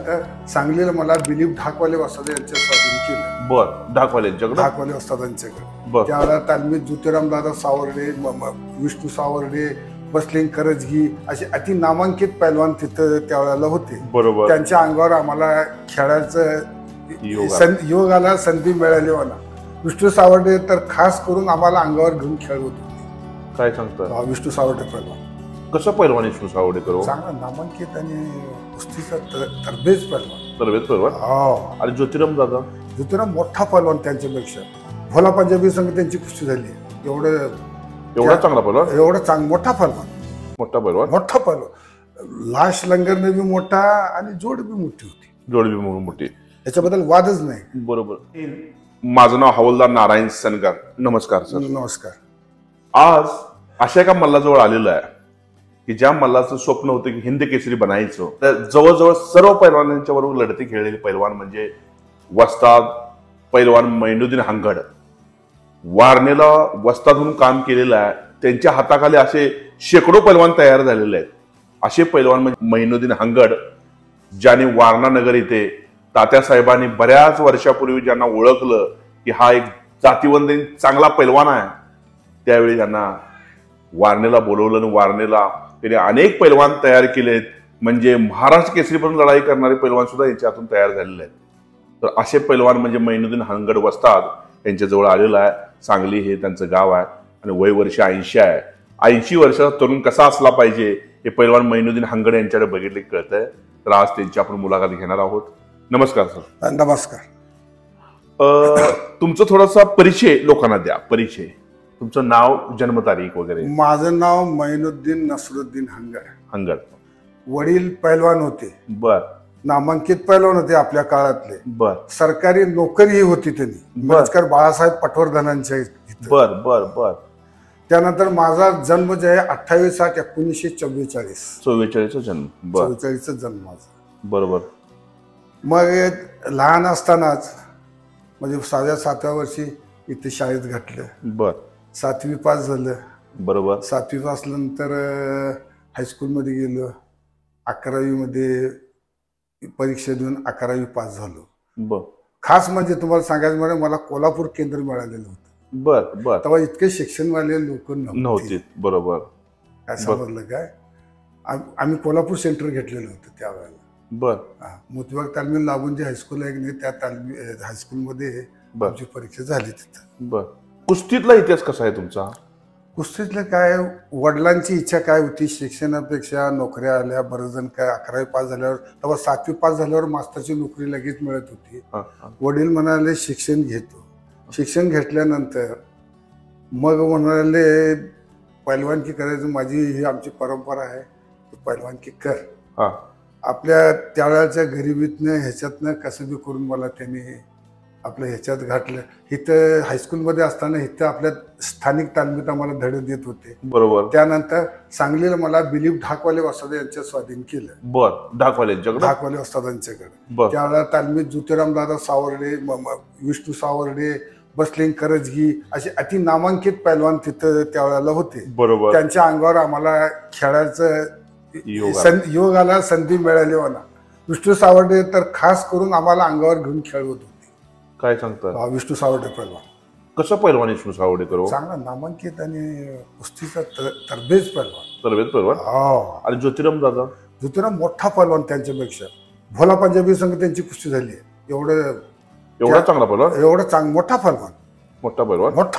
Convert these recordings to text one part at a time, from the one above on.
त्यानंतर सांगलीला मला दिलीप ढाकवाले वस्ताद यांच्या स्वाधीन केलं. बर, ढाकवाले वस्तादांच्याकडे त्यावेळेला तालमीत ज्योतिराम दादा सावर्डे, विष्णू सावर्डे, बसलिंग करजगी असे अति नामांकित पैलवान तिथं त्यावेळेला होते. बरोबर. त्यांच्या अंगावर आम्हाला खेळायचं योग आला, संधी मिळाली मला. विष्णू सावर्डे तर खास करून आम्हाला अंगावर घेऊन खेळवत होते. काय सांगता? विष्णू सावर्डे पैलवान कसं पैलवान विष्णू सावर्डे करू? चांगला नामांकित आणि कुस्तीचा तरबेज पैलवान. हो. आणि ज्योतिराम मोठा पैलवान त्यांच्यापेक्षा. भोला पंजाबी संघ त्यांची कुस्ती झाली. एवढा चांगला पैलवान, मोठा पैलवान. लाश लंगरने बी मोठा आणि जोड बी मोठी. याच्याबद्दल वादच नाही. बरोबर. माझं नाव हवालदार नारायण सनगर. नमस्कार सर. नमस्कार. आज अशा एका मल्लाजवळ आलेलो आहे की ज्या मल्लाचं स्वप्न होतं की हिंद केसरी बनायचं. तर जवळजवळ सर्व पैलवानांच्या बरोबर लढती खेळलेले पैलवान म्हणजे वस्ताद पैलवान मैनुद्दीन हंगड. वारणेला वस्ताद म्हणून काम केलेलं आहे. त्यांच्या हाताखाली असे शेकडो पैलवान तयार झालेले आहेत. असे पैलवान म्हणजे मैनुद्दीन हंगड, ज्याने वारणा नगर इथे तात्यासाहेबांनी बऱ्याच वर्षापूर्वी ज्यांना ओळखलं की हा एक जातीवंत चांगला पैलवान आहे, त्यावेळी त्यांना वारणेला बोलवलं आणि वारणेला त्याने अनेक पैलवान तयार केलेत. म्हणजे महाराष्ट्र केसरीपर्यंत लढाई करणारे पैलवान सुद्धा यांच्या हातून तयार झालेले आहेत. तर असे पैलवान म्हणजे मैनुद्दीन हंगड वस्ताद यांच्याजवळ आलेलं आहे. सांगली हे त्यांचं गाव आहे आणि वय वर्ष 80 आहे. 80 वर्षाचा तरुण कसा असला पाहिजे हे पैलवान मैनुद्दीन हंगड यांच्याकडे बघितले कळतंय. तर आज त्यांची आपण मुलाखत घेणार आहोत. नमस्कार सर. नमस्कार. तुमचं थोडासा परिचय लोकांना द्या. तुमचं नाव, जन्मतारीख वगैरे. माझं नाव मैनुद्दीन नसरुद्दीन हंगड. वडील पैलवान होते. बर. नामांकित पैलवान होते आपल्या काळातले. बर. सरकारी नोकरीही होती त्यांनी, मिरजकर बाळासाहेब पटवर्धनांच्या. बर बर बर. त्यानंतर माझा जन्म जे आहे 28/8/1944. 44चा जन्म. 44चा जन्म माझा. बरोबर. मग लहान असतानाच म्हणजे 6व्या-7व्या वर्षी इथे शाळेत घातलं. बर. 7वी पास झालं. बरोबर. 7वी पास नंतर हायस्कूलमध्ये गेलो. 11वी मध्ये परीक्षा देऊन 11वी पास झालो. बर. खास म्हणजे तुम्हाला सांगायचं म्हणजे मला कोल्हापूर केंद्र मिळालेलं होतं. बर बर. तेव्हा इतके शिक्षणवाले लोक नव्हते. बरोबर. काय समजलं काय? आम्ही कोल्हापूर सेंटर घेतलेलं होतं त्यावेळेला. बर. मोतीबाग तालमीला लागून जे हायस्कूल आहे की नाही, त्या हायस्कूलमध्ये आमची परीक्षा झाली तिथं. बर. कुस्तीतला इतिहास कसा आहे तुमचा? कुस्तीतलं काय, वडिलांची इच्छा काय होती, शिक्षणापेक्षा नोकऱ्या आल्या. बरेच जण काय 11वी पास झाल्यावर, तेव्हा 7वी पास झाल्यावर मास्तरची नोकरी लगेच मिळत होती. वडील म्हणाले शिक्षण घेतो. शिक्षण घेतल्यानंतर मग म्हणाले पैलवानकी करायचं, माझी ही आमची परंपरा आहे, पैलवानकी कर. आपल्या त्यावेळेच्या गरिबीतनं ह्याच्यातनं कसं बी करून मला त्यांनी आपल्या ह्याच्यात घातलं. इथं हायस्कूलमध्ये असताना इथं आपल्या स्थानिक तालमीत आम्हाला धडे देत होते. बरोबर. त्यानंतर सांगलीला मला दिलीप ढाकवाले वस्ताद यांच्या स्वाधीन केलं. बर. ढाकवाले वस्तादांच्याकडे. त्यावेळेला तालमीत ज्योतिराम दादा सावर्डे, विष्णू सावर्डे, बसलिंग करजगी असे अति नामांकित पैलवान तिथं त्यावेळेला होते. बरोबर. त्यांच्या अंगावर आम्हाला खेळायचं योग आला, संधी मिळाली मला. विष्णू सावर्डे तर खास करून आम्हाला अंगावर घेऊन खेळवत होते. काय सांगता? विष्णू सावर्डे पैलवान. कसं पैलवान विष्णू सावर्डे करू? चांगला नामांकित आणि कुस्तीचा तरबेज पैलवान. हो. आणि ज्योतिराम मोठा पैलवान त्यांच्यापेक्षा. भोला पंजाबी संघ त्यांची कुस्ती झाली. एवढा चांगला पैलवान. मोठा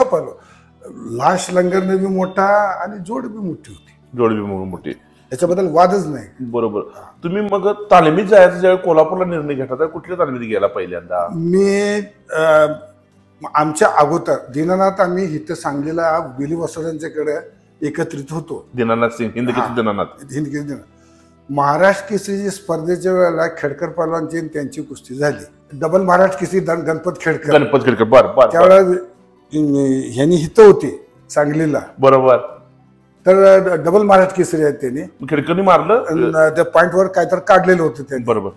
पैलवान. लाश लंगरने बी मोठा आणि जोड बी मोठी. याच्याबद्दल वादच नाही. बरोबर. तुम्ही मग तालमीत जायचं ज्यावेळी कोल्हापूरला निर्णय घेतला तर कुठल्या तालमीत गेला पहिल्यांदा? मी आमच्या अगोदर दीनानाथ, आम्ही इथं सांगलीला बिली वस्तादांच्याकडे एकत्रित होतो. दीनानाथ सिंग, हिंद केसरी. महाराष्ट्र केसरी स्पर्धेच्या वेळेला खेडकर पैलवानची त्यांची कुस्ती झाली. डबल महाराष्ट्र केसरी गणपत खेडकर. त्यावेळेला ह्यांनी हिथं होते सांगलीला. बरोबर. तर डबल महाराष्ट्र केसरी आहेत त्यांनी. खेडकरनी मारलं, त्या पॉइंटवर काहीतरी काढलेलं होतं त्यांनी. बरोबर.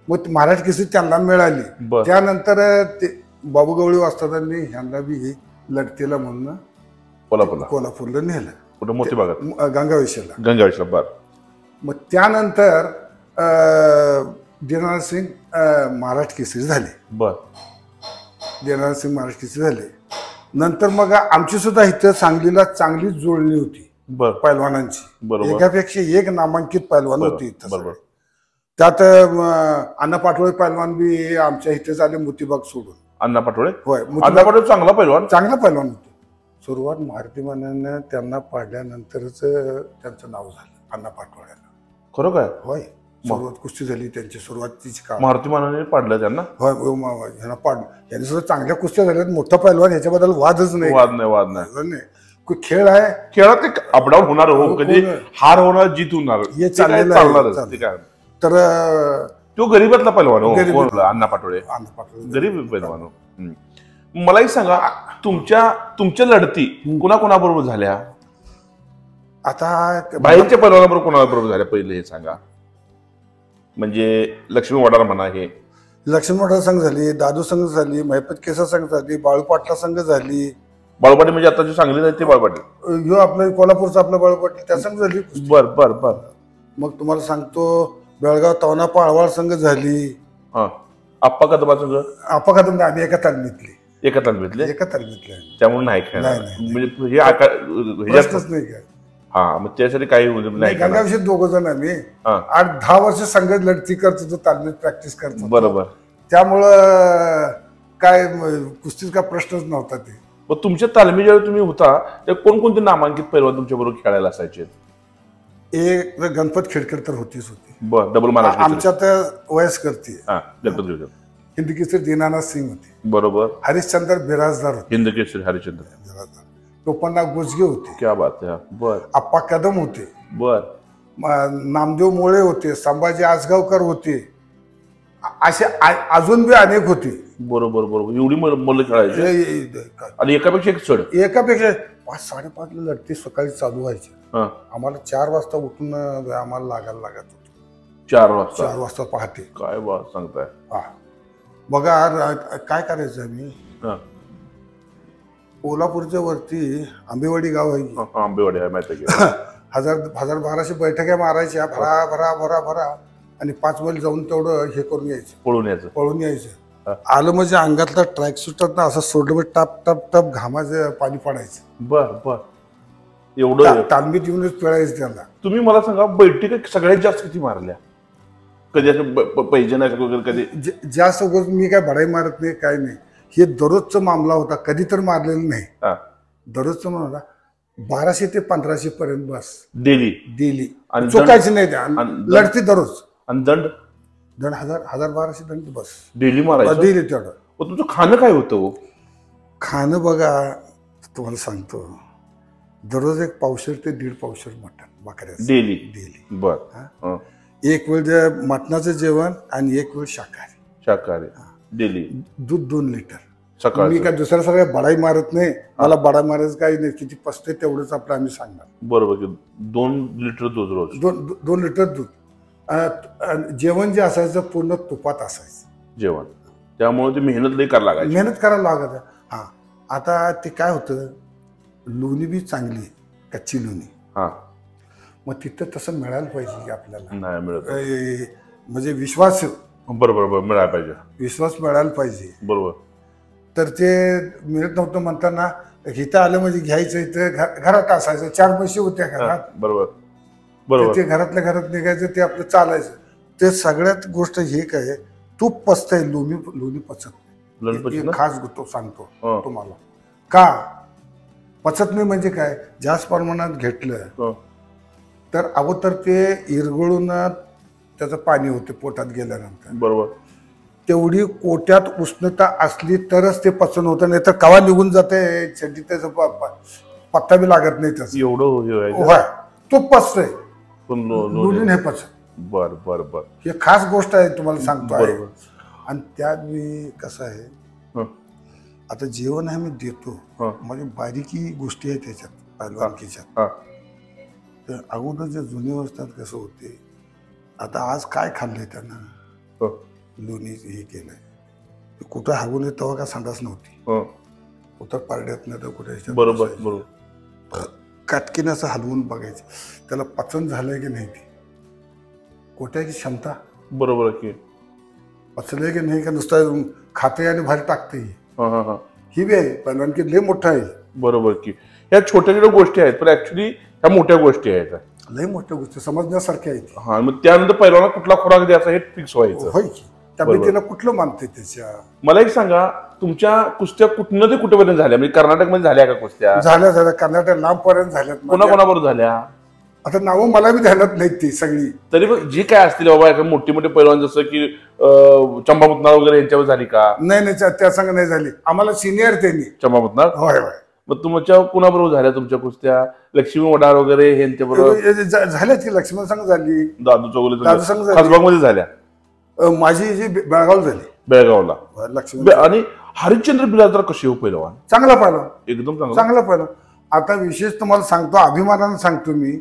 मग महाराष्ट्र केसरी त्यांना मिळाली. त्यानंतर ते बाबू गवळी वस्तादांनी ह्यांना बी लढतीला म्हणून कोल्हापूरला नेलं. कुठं? मोती भागात. गंगावेशीला. बर. मग त्यानंतर देनारायण सिंग महाराष्ट्र केसरी झाले. बर देनारायण सिंग महाराष्ट्र केसरी झाले. नंतर मग आमची सुद्धा इथं सांगलीला चांगली जुळणी होती बर पैलवानांची. बरोबर. एकापेक्षा एक नामांकित पैलवान होती इथं बरोबर. सगळे. त्यात अण्णा पाटोळे पैलवान बी आमच्या इथेच आले मोतीबाग सोडून. अण्णा पाटोळे. होय, अण्णा पाटोळे चांगला पैलवान. चांगला पैलवान होते. सुरुवात मारुती मानेनं त्यांना पाडल्यानंतरच त्यांचं नाव झालं अण्णा पाटोळ्याला. खरं काय? होय, सुरुवात कुस्ती झाली त्यांची सुरुवातीची काळ. मारुती मानाने पाडलं त्यांना. होय, ह्यांना पाड यांनी सुद्धा चांगल्या कुस्त्या झाल्यात. मोठा पैलवान ह्याच्याबद्दल वादच नाही. वाद नाही. खेळ आहे. खेळात ते अपडाऊन होणार हो, कधी हार होणार जीत होणार हे चालणारच. ते काय तर तो गरीबातला पैलवान हो अण्णा पाटोळे. अण्णा पाटोळे गरीब पैलवान हो. मला एक सांगा, तुमच्या लढती कुणाबरोबर झाल्या? आता बाहेरच्या पैलवानाबरोबर कोणाबरोबर झाल्या पहिले हे सांगा. म्हणजे लक्ष्मी वडार म्हणा, हे लक्ष्मण मोठा संघ झाली, दादू संघ झाली, महिपत केसा संघ झाली, बाळू पाटला संघ झाली. बाळूपाटी म्हणजे आता जे सांगली जाते ते बाळूपाटी. ह्यो आपलं कोल्हापूरचा आपला बाळू पाटील त्या संघ झाली. बर बर बर. मग तुम्हाला सांगतो बेळगाव तवना पाळवाळ संघ झाली. हा, आप्पा कदमा संघ. अपघात आम्ही एका तालमीतली. एका तालमीतले. एका तालमीतले त्यामुळे नाही खेळणार. नाही. म्हणजे हे प्रश्नच नाही काय. हा, मग त्यासाठी काही नाही. गंगाविषयी दोघ जण आम्ही 8-10 वर्ष संघ लढती करत होतो, तालमीत प्रॅक्टिस करत होतो. बरोबर. त्यामुळं काय कुस्तीचा प्रश्नच नव्हता ते. मग तुमच्या तालमी ज्यावेळी तुम्ही होता ते कोणकोणते नामांकित पैलवान तुमच्या बरोबर खेळायला असायचे? एक गणपत खेडकर तर होतीच होती. बर, डबल महाराज आमच्या तर वयस्करती गणपत हिंद केसरी दीनानाथ सिंग होते. बरोबर. हरिश्चंद्र बिराजदार होते. हिंद केसरी हरिश्चंद्र बिराजदार. टोपण्णा गुजगे होते. क्या बात है. बर. आप्पा कदम होते. बर. नामदेव मोळे होते. संभाजी आसगावकर होते. असे अजून बी अनेक होते. बरोबर बरोबर. एवढी मुलं खेळायची आणि एकापेक्षा एक चढ. एकापेक्षा 5-5:30 लढती सकाळी चालू व्हायची. आम्हाला 4 वाजता उठून आम्हाला लागायला लागत होतं. 4 वाजता पहाटे. काय बात सांगताय. बघा काय करायचं आम्ही, कोल्हापूरच्या वरती आंबेवाडी गाव आहे. आंबेवाडी आहे माहिती आहे. 1000-1200 बैठक्या मारायच्या भरा भरा भरा भरा आणि 5 मैल जाऊन तेवढं हे करून यायचं. पळून यायचं. आलं म्हणजे अंगातला ट्रॅक सुटत ना असं सोडलं टप टप टप घामाचं पाणी पडायचं. बर बर. एवढं तालमीत येऊनच पिळायचं त्यांना. तुम्ही मला सांगा, बैठकी सगळ्यात जास्त किती मारल्या? कधी असं पैजे नाही वगैरे कधी? जास्त वगैरे मी काय भडाई मारत नाही, काय नाही. हे दररोजचा मामला होता, कधी तर मारलेलं नाही. दररोजचा मामला 1200 ते 1500 पर्यंत बस. डेली चुकायची नाही त्या लढती दररोज. आणि दंड 1000-1200 दंड बस. डेली मारायचं. डेली तेवढं. तुमचं खाणं काय होतं? खाणं बघा तुम्हाला सांगतो, दररोज 1 पावशेर ते 1.5 पावशेर मटण बकऱ्याचं डेली. बर. एक वेळ मटणाचं जेवण आणि एक वेळ शाकाहारी डेली. दूध 2 लिटर सकाळी. मी काय दुसऱ्या सगळ्या बडाई मारत नाही. मला बडा मारायचं काही नाही. किती पसते तेवढंच आपलं आम्ही सांगणार. बरोबर. 2 लिटर दूध रोज. 2 लिटर दूध. जेवण जे असायचं पूर्ण तुपात असायचं जेवण. त्यामुळे ते मेहनत लई करायला लागायची. मेहनत करायला लागत. हा, आता ते काय होतं, लोणी बी चांगली कच्ची लोणी. मग तिथं तसं मिळायला पाहिजे की आपल्याला. नाही मिळत. म्हणजे विश्वास. बरोबर मिळायला पाहिजे. विश्वास मिळायला पाहिजे. बरोबर. तर ते मिळत नव्हतं म्हणताना इथं आलं म्हणजे घ्यायचं. इथं घरात असायचं. 4 पैसे होते घरात. बरोबर. ते घरातल्या घरात निघायचं. ते आपलं चालायचं. ते सगळ्यात गोष्ट हे काय, तूप पचतंय, लोणी पचत नाही. खास गोष्ट सांगतो तुम्हाला. का पचत नाही म्हणजे काय, जास्त प्रमाणात घेतलं तर अगोदर ते इरगळून त्याचं पाणी होते पोटात गेल्यानंतर. बरोबर. तेवढी पोटात उष्णता असली तरच ते पचन होतं, नाही तर कवा निघून जाते चड्डी. त्याचा पत्ता बी लागत नाही त्याचं. एवढं तूप पचतंय, लोणी नाही पचत. बर बर बर. हे खास गोष्ट आहे तुम्हाला सांगतो. आणि त्यात मी कसं आहे, आता जेवण आम्ही देतो म्हणजे बारीकी गोष्टी आहेत त्याच्यात पहिलवानकीच्यात. तर अगोदरच्या जुन्या अवस्थेत कसं होते, आता आज काय खाल्लंय त्यांना, लोणी हे केलंय, कुठं हागून येत तेव्हा का संडास नव्हती. कुठं पारड्यात नाही तर कुठे. बरोबर. काटकीनं असं हलवून बघायचं त्याला पचन झालंय की नाही, ती कोट्याची क्षमता. बरोबर की पचलंय की नाही का नुसतं खाते आणि बाहेर टाकते ही बी आहे पण की लय मोठं आहे. बरोबर की ह्या छोट्या छोट्या गोष्टी आहेत पण ऍक्च्युली ह्या मोठ्या गोष्टी आहेत. लय मोठ्या गोष्टी समजण्यासारख्या आहेत. हा मग त्यानंतर पहिलवाना कुठला खुराक द्यायचा हे फिक्स व्हायचं. होय की तब्येतीला कुठलं मानते त्याच्या. मला एक सांगा तुमच्या कुस्त्या कुठनं ते कुठेपर्यंत झाल्या म्हणजे कर्नाटकमध्ये झाल्या का कुस्त्या? झाल्या कर्नाटक लांबपर्यंत झाल्यात. कोणाकोणाबरोबर झाल्या? आता नावं मला बी ध्यानात नाहीत ती सगळी. तरी पण जी काय असतील बाबा मोठे मोठे पैलवान जसं की चंबा मुतनाळ वगैरे यांच्यावर झाली का? नाही त्या संघ नाही झाली. आम्हाला सिनियर त्यांनी. चंबा मुतनाळ? होय होय. मग तुमच्या कुणाबरोबर झाल्या तुमच्या कुस्त्या? लक्ष्मी वडार वगैरे यांच्या बरोबर झाल्यात की. लक्ष्मण संघ झाली. दादू चौगुले दादू संघ खासबाग मध्ये झाल्या. माझी जी बेळगाव झाली. बेळगावला लक्ष्मण. आणि हरिश्चंद्र बिराजदार कसे हो पैलवान? चांगला पहिला. एकदम चांगला पहिला. आता विशेष तुम्हाला सांगतो अभिमानानं सांगतो मी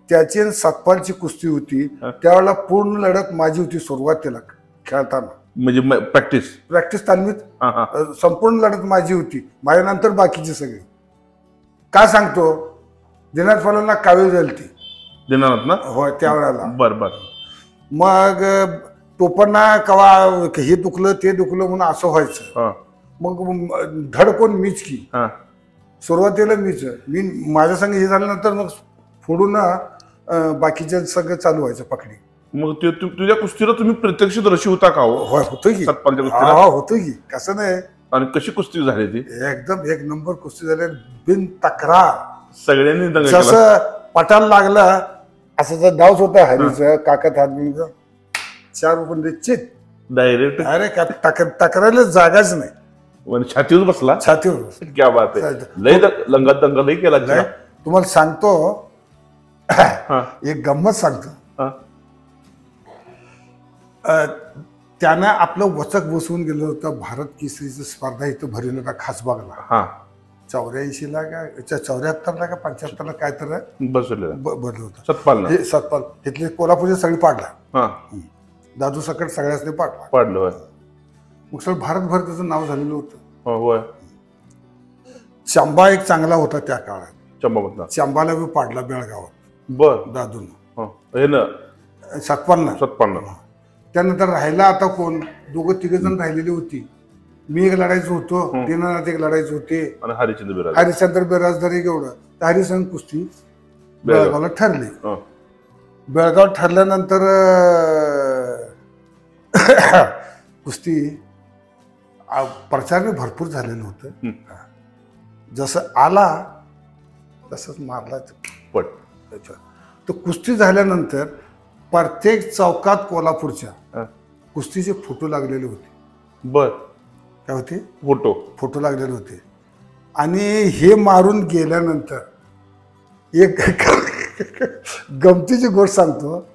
त्याची आणि सतपालची कुस्ती होती त्यावेळेला पूर्ण लढत माझी होती सुरुवातीला खेळताना. म्हणजे प्रॅक्टिस तालमीत संपूर्ण लढत माझी होती. माझ्यानंतर बाकीचे सगळे. का सांगतो दिनाथ फलांना कावीळ झाली ती. दिनानाथ ना? होय त्यावेळेला. बर मग टोपणना कवा हे दुखलं ते दुखलं म्हणून असं व्हायचं. मग धड कोण मीच की. सुरुवातीला मी माझ्या संग हे झाल्यानंतर मग फोडून बाकीच्या सगळं चालू व्हायचं पकडी. मग तुझ्या कुस्तीला तुम्ही प्रत्यक्षदर्शी होता का? होय होतो की. सतपालच्या कुस्तीला होतो की. कसं नाही. आणि कशी कुस्ती झाली ती? एकदम एक नंबर कुस्ती झाली बिन तक्रार. सगळ्यांनी जसं पटाला लागला असं जर डाऊस होता हरीचं काकत हात 4 रुपये चित डायरेक्ट. अरे तक्रारला जागाच नाही. छातीवर बसला. छातीवर. क्या बात आहे. लय लंगात दंगा लय केला. तुम्हाला सांगतो एक गंमत सांगतो. त्यानं आपलं वचक बसवून गेलं होतं. भारत केसरीची स्पर्धा इथं भरवली होता खासबागला. 84ला का 74ला का 75ला काय तर भरलं होतं सतपाल. इथले कोल्हापूरचे सगळी पाडला. दादू सकट सगळ्याच पाडलं. मग सगळं भारतभर त्याचं नाव झालेलं होतं. चंबा एक चांगला होता त्या काळात. चंबाला बी पाडला बेळगावात. दादून सतपालनं. त्यानंतर राहिला आता कोण 2-3 जण राहिलेली होती. मी एक लढायचो होतो. दिनानाथ एक लढायचे होते. हरिश्चंद्र बिराजदार एक एवढं. तर हरिसंग कुस्ती बेळगावला ठरली. बेळगाव ठरल्यानंतर कुस्ती प्रचारने भरपूर झालेलं होतं. जसं आला तसंच मारला पट. तर कुस्ती झाल्यानंतर प्रत्येक चौकात कोल्हापूरच्या कुस्तीचे फोटो लागलेले होते. काय होते? फोटो लागलेले होते. आणि हे मारून गेल्यानंतर एक गमतीची गोष्ट सांगतो.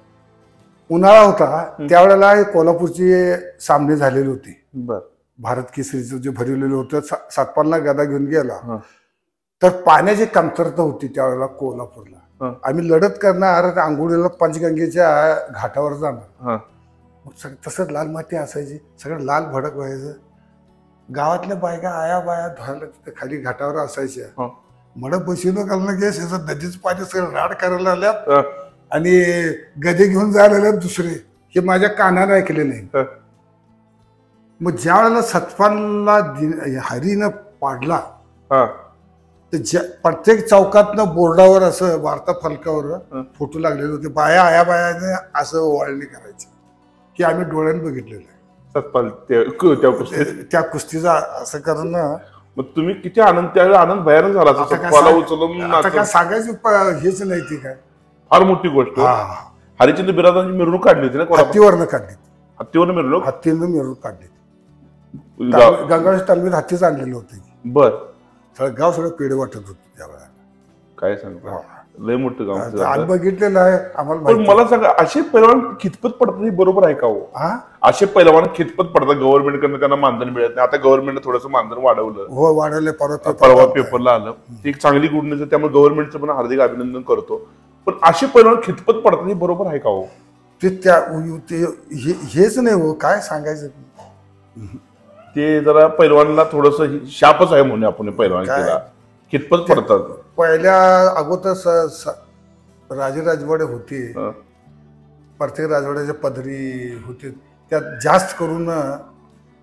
उन्हाळा होता त्यावेळेला कोल्हापूरचे सामने झालेले होते. भारत केसरीचं जे भरवलेलं होतं. सतपालला गदा घेऊन गेला तर पाण्याची कमतरता होती त्यावेळेला कोल्हापूरला. आम्ही लढत करणार आंघोळीला पंचगंगेच्या घाटावर जाणार. मग तसंच लाल माती असायची. सगळं लाल भडक व्हायचं. गावातल्या बायका आया बाया धुवायला तिथे खाली घाटावर असायच्या. मडप बसवलं घालणं गेस याचं नदीचं पाणी सगळं राड करायला आल्यात आणि गदे घेऊन जायला आल्यात दुसरे. हे माझ्या कानाने ऐकले नाही. मग ज्या वेळेला सतपालला हरीनं पाडला तर प्रत्येक चौकातनं बोर्डावर असं वार्ता फलकावर फोटो लागलेले होते. बाया आया बायाने असं ओवाळणी करायची की आम्ही डोळ्याने बघितलेलं आहे. सतपाल त्या कुस्तीचा असं करून. मग तुम्ही किती आनंद त्यावेळी आनंद भयानक झाला. आता काय सांगायचं हेच नाही. ती काय फार मोठी गोष्ट. हरिश्चंद्र बिराजदारांची मिरवणूक काढली होती ना? हत्तीवरनं काढली. हत्तीवरनं मिरवणूक? हत्तीनं मिरवणूक काढली. गंगावेश तालमीत हत्तीच आणलेलं होतं. सगळं गाव सगळं पेढे वाटत होतं त्यावेळेला. काय सांगतो लय मोठं गाव. आज बघितलेलं आहे आम्हाला. पण मला सांगा असे पैलवान खितपत पडतात हे बरोबर आहे का हो? असे पैलवान खितपत पडतात गव्हर्नमेंट कडनं त्यांना मानधन मिळत नाही. आता गव्हर्नमेंटने थोडंसं मानधन वाढवलं. हो वाढवले. परवा पेपरला आलं. ती एक चांगली गुड न्यूज आहे. त्यामुळे गव्हर्नमेंटचं पण हार्दिक अभिनंदन करतो. पण असे पैलवान खितपत पडतात हे बरोबर आहे का हो? ते हेच नाही हो काय सांगायचं. ते जरा पैलवानला थोडस शापच आहे म्हणून आपण पैलवान केला. कितपत पडतात. पहिल्या अगोदर राजे राजवाडे होते. प्रत्येक राजवाड्याच्या पदरी होते. त्यात जास्त करून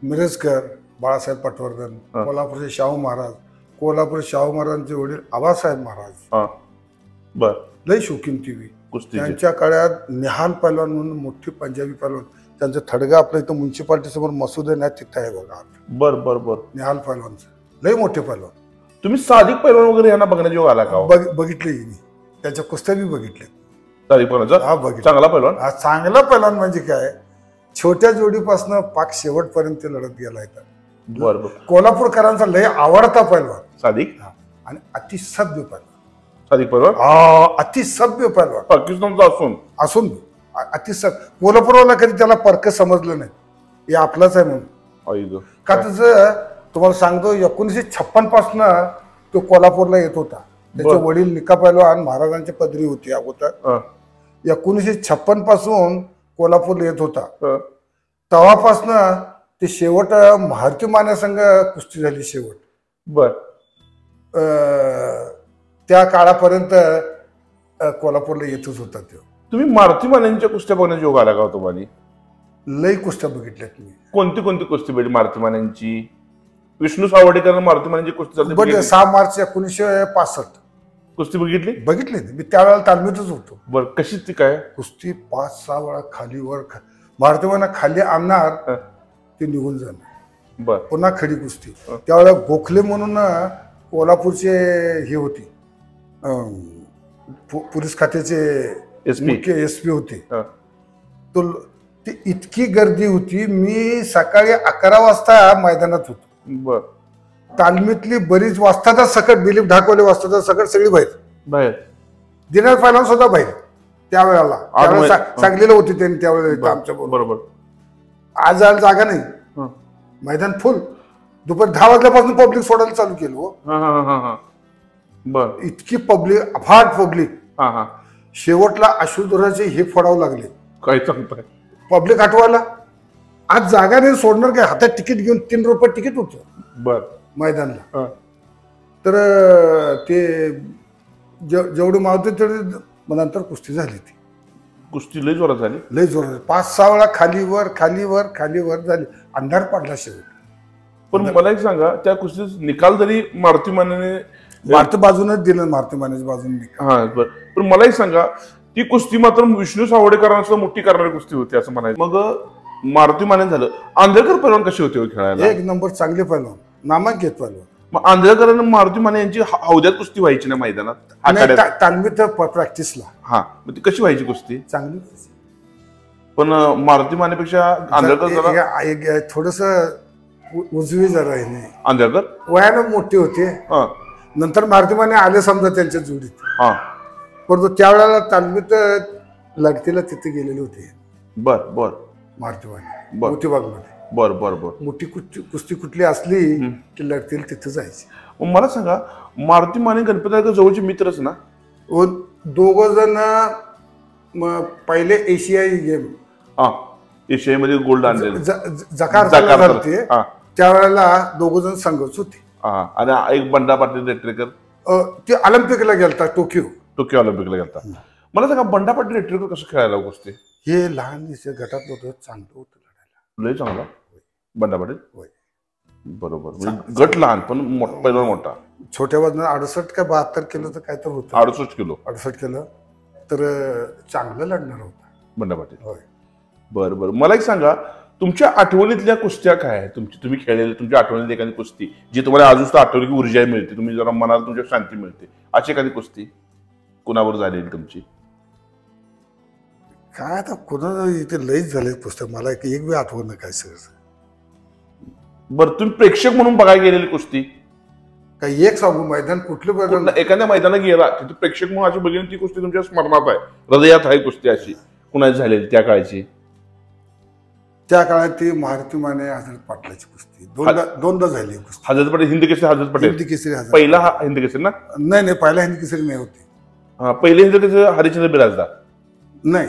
मिरजकर, बाळासाहेब पटवर्धन, हा. कोल्हापूरचे शाहू महाराज, कोल्हापूर शाहू महाराजांचे वडील आबासाहेब महाराज, हा बर लय शौकीन टीव्ही. कुस्तीचे त्यांच्या काळात निहाल पैलवान म्हणून मोठी पंजाबी पैलवान, त्यांचं थडगा आपल्या इथं म्युन्सिपाल्टी समोर मसूद आहे ना, तिथं आहे बघा. बर बर बर निहाल पैलवानचं लय मोठे पैलवान. तुम्ही सादिक पैलवान वगैरे यांना बघण्याचा योग आला का हो? बघितले मी, त्यांच्या कुस्त्या बी बघितल्या. सादिक पैलवानचा हा बघितलं. चांगला पैलवान. हा चांगला पैलवान म्हणजे काय, छोट्या जोडीपासून पाक शेवटपर्यंत ते लढत गेला इथं. बर बर कोल्हापूरकरांचा लय आवडता पैलवान सादिक आणि अतिसभ्य पैलवान. सादिक पैलवान अतिसभ्य पैलवान पाकिस्तानचा असून अतिसभ्य. कोल्हापूरवाला कधी त्याला परक समजलं नाही, हे आपलाच आहे म्हणून. का तुझं तुम्हाला सांगतो, 1956 पासून तो कोल्हापूरला येत होता. त्याचे वडील निका पैलवान महाराजांची पदरी होती अगोदर. 1956 पासून कोल्हापूरला येत होता. तेव्हापासून ते शेवट भारती मान्यासंघ कुस्ती झाली शेवट. बर त्या काळापर्यंत कोल्हापूरला येतच होता तो. तुम्ही मारुती मानेंच्या कुस्त्या बघण्याचा योग आला का हो तुम्हाला? लई कुस्त्या बघितल्यात मी. कोणती कोणती कुस्ती भेटली मारुती मानेंची? विष्णू सावडेकर मारुती मानेंची कुस्ती चालते बघ, 6 मार्च 1965 कुस्ती बघितली मी त्यावेळेला तालमीतच होतो. बर कशी ती काय कुस्ती 5-6 वेळा खाली वर भारती माना खाली आणणार, ते निघून जाणार, बर पुन्हा खडी कुस्ती. त्यावेळेला गोखले म्हणून कोल्हापूरचे हे होते, पोलीस खात्याचे मुख्य SP होते. तो ती इतकी गर्दी होती, मी सकाळी 11 वाजता मैदानात होतो. बर तालमीतली बरीच वाजतातच सकट, दिलीप ढाकवले वाजतातच सकट सगळी बाहेर. दिनार पहिला सुद्धा बाहेर त्यावेळेला सांगलेलं होते त्यांनी त्यावेळेला आमच्या बरोबर. आज जागा नाही, मैदान फुल. दुपारी 10 वाजल्यापासून पब्लिक सोडायला चालू केलं. बर इतकी पब्लिक, अफाट पब्लिक. शेवटला अश्वधुराचे हे फोडावं लागले. काय सांगताय? पब्लिक हटवायला आज जागा नाही, सोडणार काय, हातात तिकीट घेऊन 3 रुपये तिकीट होतं बर मैदानला. तर ते जेवढे मावते तेवढे नंतर कुस्ती झाली. ती कुस्ती लय जोरात झाली, लय जोरात. 5-6 वेळा खालीवर झाली, अंधार पडला शेवट. पण मला एक सांगा, त्या कुस्तीत निकाल जरी मारुती मानेने मारुती बाजूनच दिलं, मारुती मानेच्या बाजूने निकाल. हा बर. पण मला एक सांगा, ती कुस्ती मात्र विष्णू सावडेकरांसह मोठी करणारी कुस्ती होती असं म्हणायचं. मग मारुती माने झालं. आंधळकर पैलवान कसे होते खेळायला? 1 नंबर चांगले पैलवान, नामांकित पैलवान. मग आंधळकरांना मारुती माने यांची हौद्यात कुस्ती व्हायची ना मैदानात, तालमीत प्रॅक्टिसला. हा मग ती कशी व्हायची कुस्ती? चांगली. पण मारुती मानेपेक्षा आंधळकर थोडस उजवी जरा आहे. आंधळकर वयानं मोठे होते. नंतर मारुती माने आले समजा त्यांच्या जोडीत. परंतु त्यावेळेला तालमीत लढतीला तिथे गेलेले होते. बर बर मारुती माने मोतीबागमध्ये. बर बर बर. मोठी कुस्ती कुठली असली की लढतील तिथे जायची. मग मला सांगा, मारुती माने गणपती जवळचे मित्रच ना? 2 जण पहिले एशियाई गेम एशियामध्ये गोल्ड आणले जकार्ता झालते, त्यावेळेला 2 जण संघच होते. आणि एक बंडा पाटील रेटरेकर, ते ऑलिम्पिकला गेलता, टोकियो ऑलिम्पिकला गेलता. मला सांगा, बंडा पाटील रेटरेकर कसं खेळायला कुस्ती? हे लहान गटात होतं, चांगलं होतं लढायला. लय चांगला बंडा पाटील. बरोबर. गट लहान पण पहिला मोठा. छोट्या वजनात 68 का 72 किलो तर काय तर होतं. 68 किलो तर चांगलं लढणार होता बंडा पाटील. होय. बरं बरं. मला एक सांगा, तुमच्या आठवणीतल्या कुस्त्या काय आहेत? तुम्ही खेळलेल्या तुमच्या आठवणीतली एखादी कुस्ती जी तुम्हाला अजून सुद्धा आठवली, की ऊर्जा मिळते, तुम्ही जरा मनाला तुमच्या शांती मिळते, अशी एखादी कुस्ती कुणावर झालेली तुमची? काय आता कुणा इथे लईच झाले पुस्तक, मला एक बी आठवण काय सगळं. बरं, तुम्ही प्रेक्षक म्हणून बघायला गेलेली कुस्ती काही एक सांगू? मैदान कुठलं मैदान? एखाद्या मैदानात गेला तिथे प्रेक्षक म्हणून अशी बघितली ती कुस्ती तुमच्या स्मरणात आहे, हृदयात आहे कुस्ती अशी कुणाची झालेली त्या काळची? त्या काळात ती मारुती माने हजरत पाटलाची कुस्ती दोनदा झाली. हजरत पटेल हिंद केसरी, हजरत पटेल हिंद केसरी. पहिला हिंद केसरी ना? नाही, पहिला हिंद केसरी नाही होते. पहिले हिंद केसरी हरिश्चंद्र बिराजदार. नाही,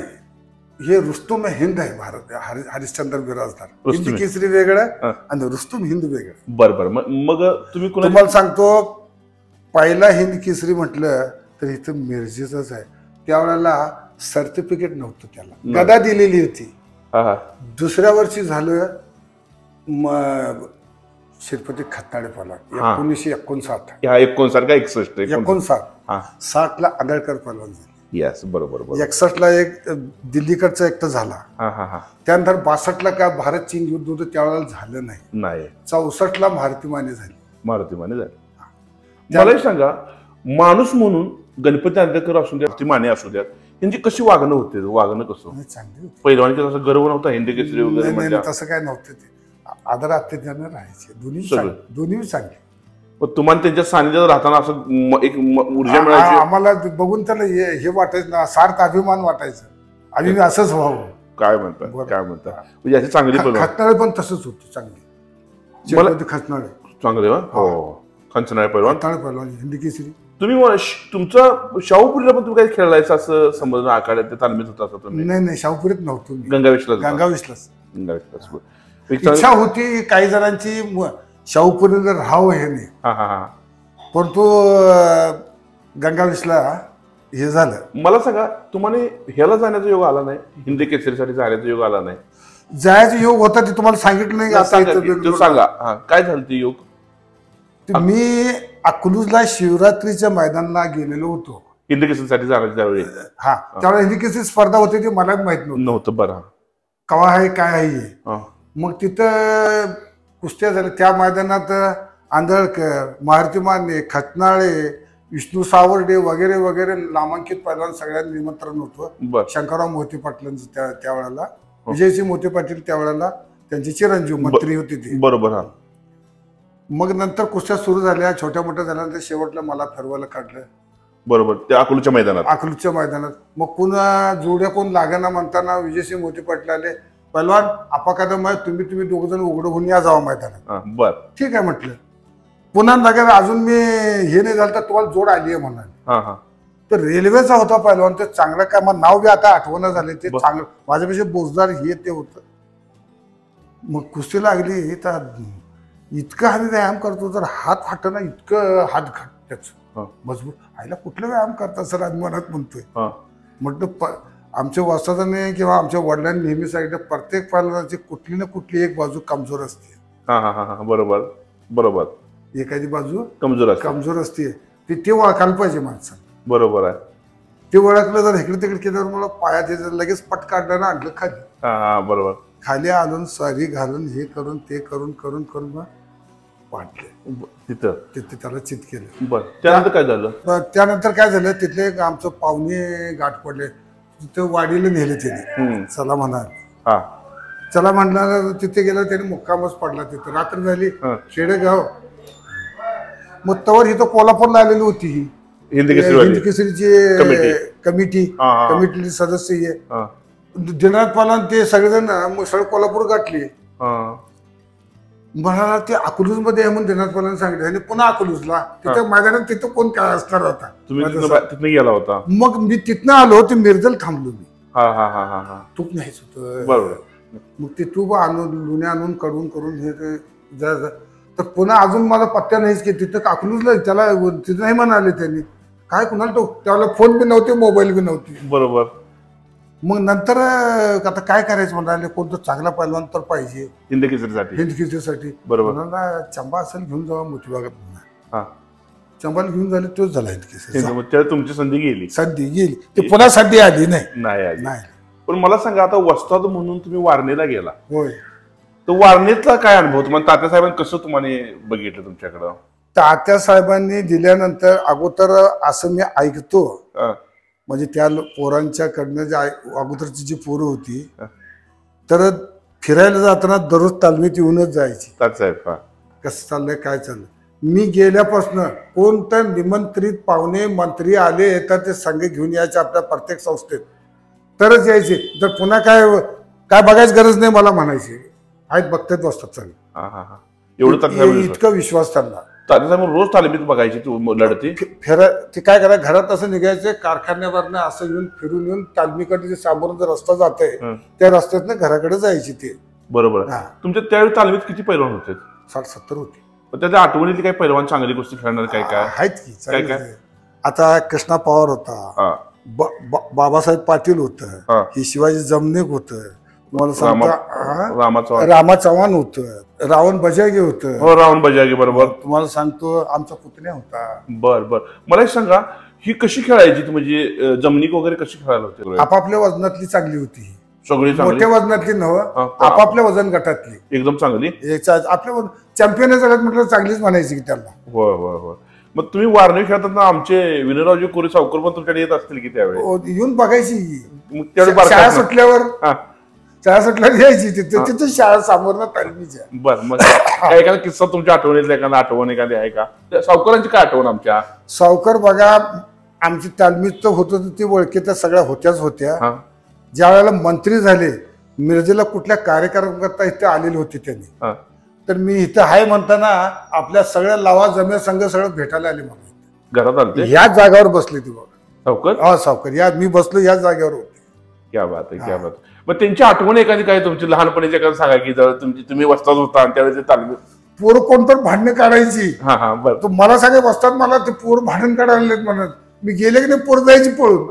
हे रुस्तुम हिंद आहे भारत, हरिश्चंद्र बिराजदार. हिंद केसरी वेगळं आणि रुस्तुम हिंद वेगळं. बरं. मग तुम्हाला सांगतो, पहिला हिंद केसरी म्हटलं तर इथं मिरजेच आहे. त्यावेळेला सर्टिफिकेट नव्हतं, त्याला गदा दिलेली होती. हा हा दुसऱ्या वर्षी झालं श्रीपती खतनाळे पहलवान हा. 1959 हा 59 का 61 59 हा 60ला आंधळकर पहलवान झाले. यस बरोबर बरोबर 61ला एक दिल्लीकडचा एकटा झाला. हा हा हा त्यानंतर 62ला काय भारत चीन युद्ध होतं त्यावेळेला झालं नाही. नाही 64ला भारती माने झाली. मारुती माने झाले. मला एक सांगा माणूस म्हणून गणपती आंबेडकर असू द्या माने असू द्यात त्यांची कशी वागणं होते वागणं कसं नाही, चांगली होती. पहिलवानकी तसा गर्व नव्हता हिंदी केसरी वगैरे नाही, म्हणजे तसं काय नव्हतं ते. आदर अत्याचार राहायचे दोन्ही सगळं. दोन्ही चांगले. पण तुम्हाला त्यांच्या सानिध्यात राहताना असं ऊर्जा मिळायची आम्हाला बघून त्याला हे वाटायचं ना सार्थ अभिमान वाटायचं आणि मी असंच व्हावं. काय म्हणतात काय म्हणतात म्हणजे अशी चांगली पहिलवान खतनाळे पण तसंच होते चांगली. मला- श्रीपती खतनाळे चांगले हो खंचनाळे पहिलवान खतनाळे पहलवान हिंदी केसरी. तुम्ही तुमचं शाहूपुरीला पण तुम्ही काही खेळलायचं असं समज आखाड्यात तालमीत होता असं तुम्ही नाही शाहूपुरीत नव्हतो मी. गंगावेशला गंगावेशलाच गंगावेशला इच्छा होती काही जणांची शाहूपुरीला राहावं हे नाही हा हा हा परंतु गंगावेशला हे झालं. मला सांगा तुम्हाला ह्याला जाण्याचा योग आला नाही हिंदी केसरीसाठी जाण्याचा योग आला नाही जायचा योग होता ते तुम्हाला सांगितलं नाही. आता सांगा इथं की, तो बेंगलोर- सांगा हा काय झालं ते योग ते मी अकलूजला शिवरात्रीच्या मैदानाला गेलेलो होतो. हिंदी केसरीसाठी जाण्याच्या त्यावेळी हा त्यावेळेला हिंदी केसरी स्पर्धा होती ती मला माहित नव्हतं नव्हतं बरं कवा आहे काय आहे हे. हा मग तिथं कुस्त्या झाल्या त्या मैदानात आंधळकर मारुती माने खतनाळे विष्णू सावर्डे वगैरे वगैरे नामांकित पहिलवान सगळ्यांना निमंत्रण होतं. बर शंकरराव मोहिते पाटलांचं त्यावेळेला विजयसिंह मोहिते पाटील त्यावेळेला त्यांचे चिरंजीव मंत्री होते ते. बरोबर हा मग नंतर कुस्त्या सुरू झाल्या छोट्या मोठ्या झाल्यानंतर शेवटला मला फिरवायला काढलं बरोबर त्या अकलूच्या मैदानात अकलूजच्या मैदानात. मग पुन्हा जोड्या कोण लागना म्हणताना विजयसिंह मोहिते पाटील आले पहिलवान अपाकदम आहे तुम्ही दोघ जण उघडं होऊन या जावा मैदानात. हा, बर ठीक आहे म्हटलं. पुन्हा लागेल अजून मी हे नाही झालं तर तुम्हाला जोड आली आहे म्हणाले. हा हा तर रेल्वेचा होता पहिलवान ते चांगलं काय मग नाव बी आता आठवण झाले ते चांगलं माझ्यापेक्षा बोजदार हे ते होतं. मग कुस्ती लागली तर इतकं आम्ही व्यायाम करतो तर हात फाटणं इतकं हात घाट त्याच मजबूत आईला कुठलं व्यायाम करता सर आम्ही मनात म्हणतोय. म्हटलं आमच्या वस्तादाने किंवा आमच्या वडिलांनी नेहमी सांगितलं प्रत्येक पहिलवानाची कुठली ना कुठली एक बाजू कमजोर असते. हा हा हा बरोबर बरोबर एखादी बाजू कमजोर असते ते ओळखायला पाहिजे माणसाला. बरोबर आहे ते ओळखलं जर इकडे तिकडे केल्यावर मला पायात लगेच पट काढलं ना आणलं खाली. हा बरोबर खाली आणून सारी घालून हे करून ते करून करून करून मग पाडले तिथं तिथे त्याला चित केलं. बर त्यानंतर काय झालं त्यानंतर काय झालं तिथले एक आमचं पाहुणे गाठ पडले तिथे वाडीला नेले त्याने चला म्हणा हा चला म्हणणार तिथे गेलं त्याने मुक्कामच पडला तिथे रात्र झाली खेडेगाव. मग तवर इथं कोल्हापूरला आलेली होती ही हिंदी केसरीची कमिटीचे सदस्य आहे. दिनानाथ पालन ते सगळेजण मग सगळं कोल्हापूर गाठली. म्हणाला ते अकलूज मध्ये म्हणून दिनानाथ पालांनी सांगितलं आणि पुन्हा अकलूजला तिथं मैदानात तिथं कोण काय असणार होता. तुम्ही गेला होता मग मी तिथनं आलो ते मिरजल थांबलो मी. हा हा हा हा हा तूप न्यायचं होतं. बरोबर मग ते तूप आणून लुण्या आणून करून हे तर पुन्हा अजून मला पत्त्या नाहीच की तिथं अकलूजला त्याला तिथं नाही म्हणाले त्यांनी काय कुणाला तो त्यावेळेला फोन बी नव्हते मोबाईल बी नव्हते. बरोबर मग नंतर आता काय करायचं म्हणाले कोणतं चांगला पहिलवान तर पाहिजे हिंदी केसरीसाठी बरोबर म्हणाला चंबा असेल घेऊन जावा मोतीबागात म्हणा. चंबाला घेऊन झाले तोच झाला हिंदी केसरी. तुमची संधी गेली ते पुन्हा संधी आली नाही. पण मला सांगा आता वस्ताद म्हणून तुम्ही वारणेला गेला होय तर वारणेतला काय अनुभव तुम्हाला तात्यासाहेबांनी कसं तुम्हाला बघितलं तुमच्याकडं तात्यासाहेबांनी दिल्यानंतर अगोदर असं मी ऐकतो म्हणजे त्या पोरांच्याकडनं जे अगोदरची जी पोरं होती तर फिरायला जाताना दररोज तालमीत येऊनच जायची तात्यासाहेब कसं चाललंय काय चाललंय. मी गेल्यापासून कोणतं निमंत्रित पाहुणे मंत्री आले तर ते संघ घेऊन यायचे आपल्या प्रत्येक संस्थेत तरच यायचे. तर पुन्हा काय बघायची गरज नाही मला म्हणायची आहेत बघतात बसतात चांगलं एवढं इतका विश्वास त्यांना. तात्यासाहेब रोज तालमीत बघायची तू लढती ते काय करा घरात असं निघायचं कारखान्यावरनं असं येऊन फिरून येऊन तालमीकडे जे सामोरचा रस्ता जात आहे त्या रस्त्यातनं घराकडे जायची ते. बरोबर तुमच्या त्यावेळी तालमीत किती पैलवान होते 60-70 होते. त्याच्या आठवणीतली काही पैलवान चांगली गोष्टी खेळणार काय काय आहेत की काय आता कृष्णा पवार होता बाबासाहेब पाटील होतं हे शिवाजी जमनेक होतं तुम्हाला सांगतो रामा चव्हाण. रामा चव्हाण होतं, रावण बजागे होतं. हो, रावण बजागे, बरोबर. तुम्हाला सांगतो आमचा पुतण्या होता. बर बर. मला एक सांगा, ही कशी खेळायची, म्हणजे जमनिक वगैरे कशी खेळायला होते? आपापल्या वजनातली चांगली होती ही. सगळी चांगली? मोठ्या वजनातली नव्हं, आपापल्या वजन गटातली एकदम चांगली. आपल्या चॅम्पियन जगात म्हटलं चांगलीच म्हणायची की त्याला. होय होय होय. मग तुम्ही वारणी खेळताना आमचे विनोदरावजी कोरी सावकर पण तुमच्याकडे येत असतील की त्यावेळी? येऊन बघायची. मग त्यावेळी शाळा सुटल्यावर हा. शाळा सुटल्यावर यायची तिथे शाळा समोर तालमीच्या. बर. मग काय एखादा किस्सा तुमच्या आठवणीतला, एखादा आठवण एखादी आहे का? सावकरांची काय आठवण आमच्या? सावकर बघा, आमची तालमीत तर होत ते ओळखीच्या सगळ्या होत्या. हा. ज्या वेळेला मंत्री झाले, मिरजेला कुठल्या कार्यक्रम करता इथे आलेले होते त्यांनी. हा. तर मी इथं हाय म्हणताना आपल्या सगळ्या लावा जमे संघ सगळं भेटायला आले मला. घरात आलते? याच जागेवर बसले ती बघा सावकर. हा सावकर, या मी बसलो याच जागेवर होते. क्या बात आहे, क्या बात आहे. मग त्यांची आठवण एखादी काय तुमची लहानपणीची एखादी सांगा की तुम्ही वस्तात होता आणि त्यावेळेस तालमीत पोरं कोण पण भांडणं काढायची. हा हा. बर. तो मला सांगे बसतात, मला ते पोरं भांडण काढायला म्हणत, मी गेले की नाही पोरं जायची पळून.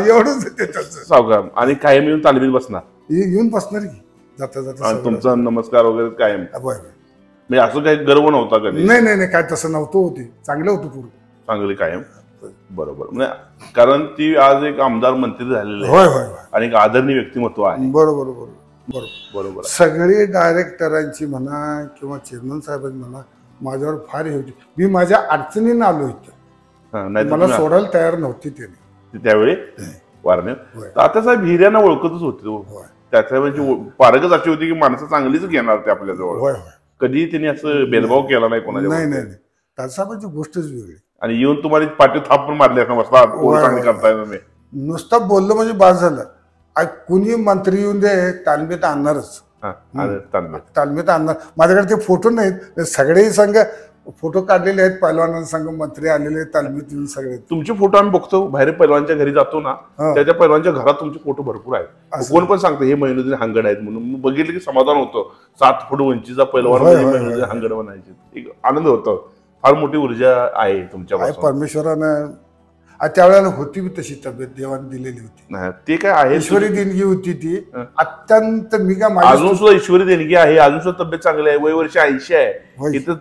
एवढंच ते त्याचं. सावकार आणि कायम येऊन तालमीत बसणार? येऊन बसणार की जाता जाता. तुमचा नमस्कार वगैरे कायम? होय. म्हणजे असं काही गर्व नव्हता कधी? नाही काय तसं नव्हतं. होते चांगलं होतं पूर्व, चांगली कायम. बरोबर. म्हणजे कारण ती आज एक आमदार मंत्री झालेली आहे. होय होय आणि एक आदरणीय व्यक्तिमत्व आहे. बरोबर. बरोबर. सगळी डायरेक्टरांची म्हणा किंवा चेअरमन साहेबांची म्हणा माझ्यावर फार हे होती. मी माझ्या अडचणीनं आलो इथं, मला सोडायला तयार नव्हती त्याने त्यावेळी वारणे. तात्यासाहेब हिऱ्यांना ओळखतच होते. त्याच्या पारखच अशी होती की माणसं चांगलीच घेणार ते आपल्या जवळ. कधी त्यांनी असं भेदभाव केला नाही कोणाच्या. नाही तात्यासाहेबांची गोष्टच वेगळी. आणि येऊन तुम्हाला पाठी थाप पण मारली चांगली करताय तुम्ही. नुसतं बोललं म्हणजे बाद झालं. कुणी मंत्री येऊन दे तालमीत आणणारच. तालमीत आणणार. माझ्याकडे ते फोटो नाहीत, सगळे संघ फोटो काढलेले आहेत. पैलवानांसंघ मंत्री आलेले तालमीत येऊन सगळे. तुमचे फोटो आम्ही बघतो, बाहेर पैलवानच्या घरी जातो ना, त्या पैलवानच्या घरात तुमचे फोटो भरपूर आहेत. कोण पण सांगतं हे महिनुद्दीन हांगड आहेत म्हणून. बघितलं की समाधान होतं. 7 फूट उंचीचा पैलवान महिनुद्दीन हांगड म्हणायचे. एक आनंद होतो. फार मोठी ऊर्जा आहे तुमच्या. परमेश्वरानं त्यावेळेला होती बी तशी तब्येत देवाने दिलेली होती. ते काय आहे, ईश्वरी देणगी होती ती अत्यंत. मी काय अजून सुद्धा ईश्वरी देणगी आहे. अजून सुद्धा तब्येत चांगली आहे. वय वर्ष 80 आहे. इथं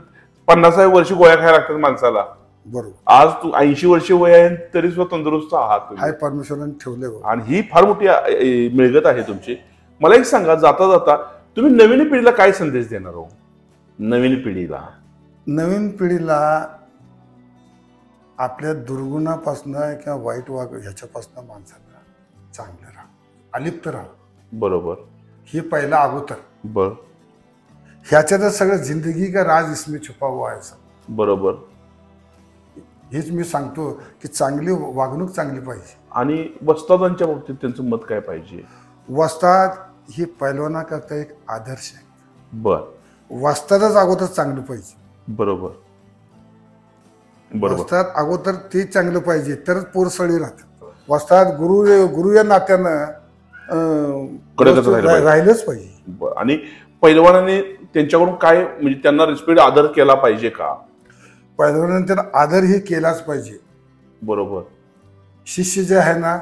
50 वर्षी गोळ्या खायला लागतात माणसाला. बरोबर. आज तू 80 वर्ष वय आहे तरी सुद्धा तंदुरुस्त आहात तुम्ही. परमेश्वराने ठेवले. आणि ही फार मोठी मिळगत आहे तुमची. मला एक सांगा, जाता जाता तुम्ही नवीन पिढीला काय संदेश देणार हो? नवीन पिढीला आपल्या दुर्गुणापासून किंवा वाईट ह्याच्यापासून माणसाला चांगलं राहा, अलिप्त राहा. बरोबर. हे पहिला अगोदर. बर. ह्याच्यातच सगळं जिंदगी का राज इसमें छुपा हुआ आहे. बरोबर. हेच मी सांगतो की चांगली वागणूक चांगली पाहिजे. आणि वस्तादांच्या बाबतीत त्यांचं मत काय पाहिजे? वस्ताद हे पैलवानाकरता एक आदर्श आहे. बर. वस्तादच अगोदर चांगलं पाहिजे. बरोबर. वस्ताद अगोदर ते चांगलं पाहिजे तरच पोरसळी राहतात. वस्ताद गुरु या नात्यानं राहिलंच पाहिजे. आणि पैलवानाने त्यांच्याकडून काय, म्हणजे त्यांना रिस्पेक्ट, आदर केला पाहिजे का? पैलवानाने त्यांना आदर हे केलाच पाहिजे. बरोबर. शिष्य जे आहे ना,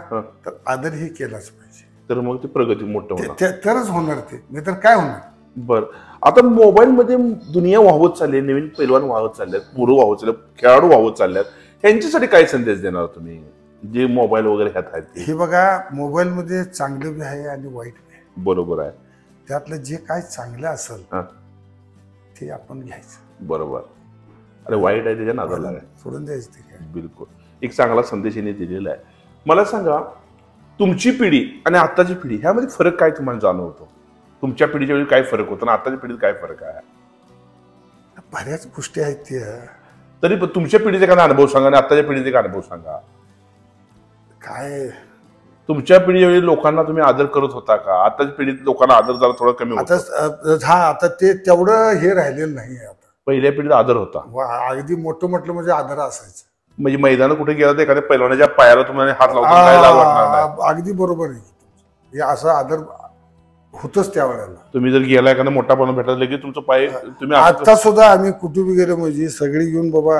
तर आदर हे केलाच पाहिजे. तर मग ते प्रगती मोठं होणार. तरच होणार ते, नाही तर काय होणार. बर. आता मोबाईल मध्ये दुनिया वाहत चालली, नवीन पैलवान वाहत चालल्यात, पोरं वाहत चालल्यात, खेळाडू वाहत चालल्यात. ह्यांच्यासाठी काय संदेश देणार तुम्ही, जे मोबाईल वगैरे ह्यात आहेत? हे बघा, मोबाईल मध्ये चांगलं बी आहे आणि वाईट बी आहे. बरोबर आहे. त्यातलं जे काय चांगलं असेल ते आपण घ्यायचं. बरोबर. अरे वाईट आहे त्याच्या नादाला सोडून द्यायचं ते काय. बिलकुल. एक चांगला संदेश यांनी दिलेला आहे. मला सांगा, तुमची पिढी आणि आताची पिढी ह्यामध्ये फरक काय तुम्हाला जाणवतो? तुमच्या पिढीच्या वेळी काय फरक होतो आणि आताच्या पिढीत काय फरक आहे? बऱ्याच गोष्टी आहेत त्या. तरी तुमच्या पिढीचा एखादा अनुभव सांगा आणि आताच्या पिढीचा एक अनुभव सांगा. काय तुमच्या पिढीच्या वेळी लोकांना तुम्ही आदर करत होता का? आताच्या पिढीत लोकांना आदर जरा थोडा कमी होता. आता ते तेवढं हे राहिलेलं नाही. आता पहिल्या पिढीत आदर होता. अगदी मोठं म्हटलं म्हणजे आदर असायचं. म्हणजे मैदानात कुठे गेला तर एखाद्या पैलवानाच्या पायाला तुम्हाला हात लावतो. अगदी बरोबर आहे. हे असं आदर होतच त्यावेळेला. तुम्ही जर गेला एखादा मोठा पण भेटला की तुमचं पाय तुम्ही आता सुद्धा आम्ही कुठे गेलो म्हणजे सगळी घेऊन बाबा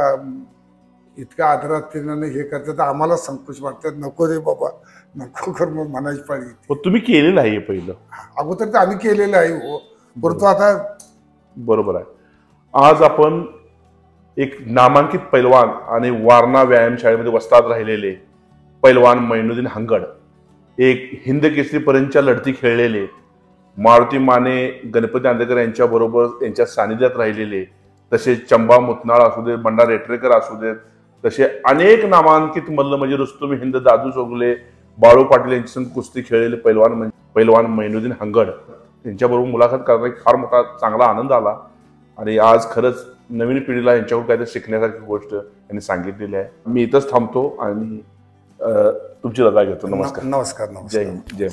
इतक्या आदरातीने हे करतात आम्हाला संकोच वाटतात, नको रे बाबा नको कर मग म्हणायची पाळी. पण तुम्ही केलेलं आहे हे पहिलं. अगोदर तर आम्ही केलेलं आहे हो, परंतु आता बरोबर आहे. आज आपण एक नामांकित पैलवान आणि वारणा व्यायामशाळेमध्ये वस्ताद राहिलेले पैलवान मैनुद्दीन हंगड, एक हिंद केसरी पर्यंतच्या लढती खेळलेले, मारुती माने, गणपती आंदेकर यांच्या बरोबर यांच्या सानिध्यात राहिलेले, तसेच चंबा मुतनाळ असू देत, बंडा रेटरेकर असू देत, तसे अनेक नामांकित मल्ल म्हणजे रुस्तुम हिंद, दादू चोगले, बाळू पाटील यांच्या संग कुस्ती खेळलेले पैलवान मैनुद्दीन हंगड यांच्याबरोबर मुलाखत करण्याचा एक फार मोठा चांगला आनंद आला. आणि आज खरंच नवीन पिढीला यांच्याकडून काहीतरी शिकण्यासारखी गोष्ट यांनी सांगितलेली आहे. मी इथंच थांबतो आणि तुमची रजा घेतो. नमस्कार. नमस्कार. जय हिंद. जय